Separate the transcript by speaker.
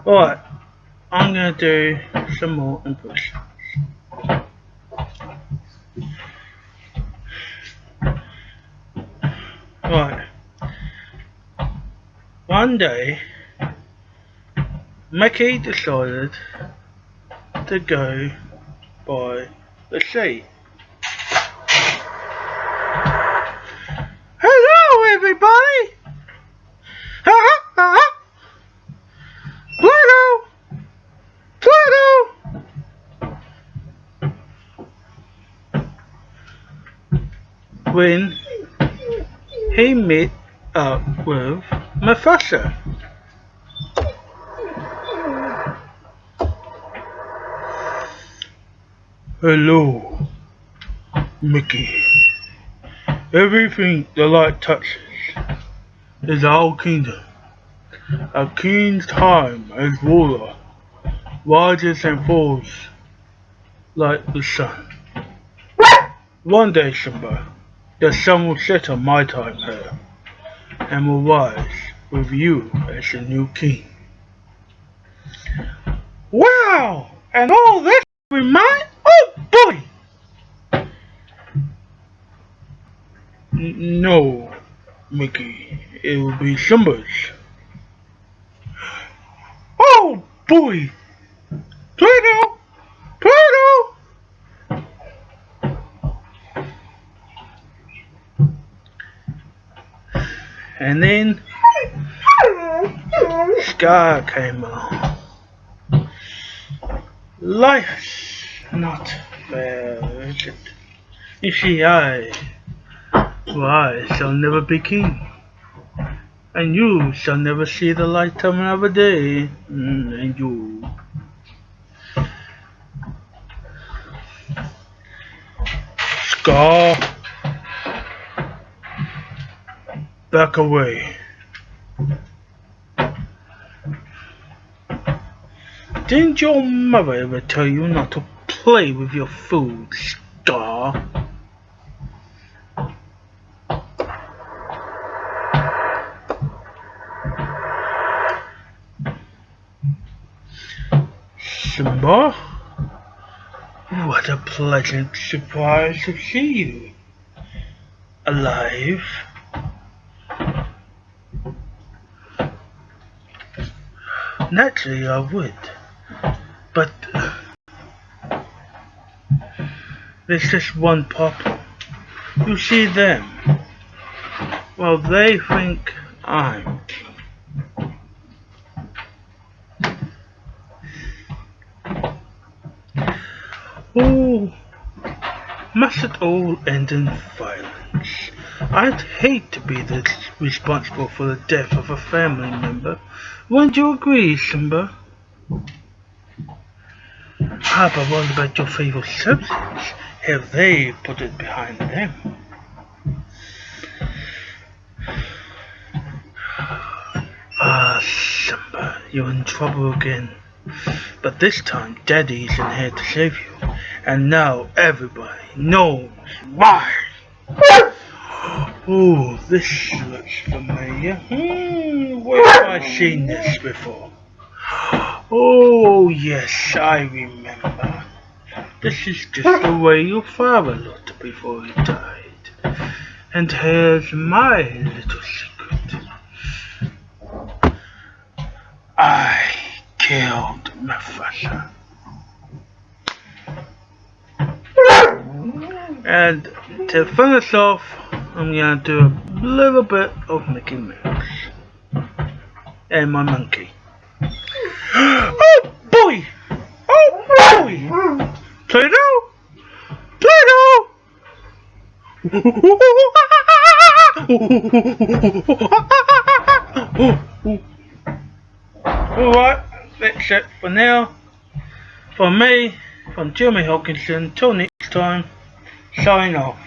Speaker 1: Alright, I'm gonna do some more impressions. Right. One day, Mickey decided to go by the sea. Hello, everybody! Pluto! Pluto! When he met up with Mufasa. Hello, Mickey. Everything the light touches is our kingdom. A king's time as ruler rises and falls like the sun. One day, Simba, the sun will set on my time here, and will rise with you as the new king. Wow! And all this remind? Oh boy! No, Mickey, it will be Simba's. Oh boy! Pluto! Pluto! And then Scar came along. Life's not fair, is it? You see, I shall never be king, and you shall never see the light of another day, and you. Scar, back away. Didn't your mother ever tell you not to play with your food, Scar? Simba? What a pleasant surprise to see you. Alive? Naturally I would, but there's just one problem. You see them? Well, they think I'm king. Oh, must it all end in violence? I'd hate to be responsible for the death of a family member. Wouldn't you agree, Simba? Ah, but what about your favorite subjects? Have they put it behind them? Ah, Simba, you're in trouble again. But this time, Daddy isn't here to save you. And now everybody knows why. Oh, this looks familiar. Where have I seen this before? Oh, yes, I remember. This is just the way your father looked before he died. And here's my little secret. I killed Mufasa. And to finish off, I'm gonna do a little bit of Mickey Mouse and my monkey. Oh boy! Oh boy! Pluto! Pluto! Alright, that's it for now. From me, from Jeremy Hodkinson, till next time, signing off.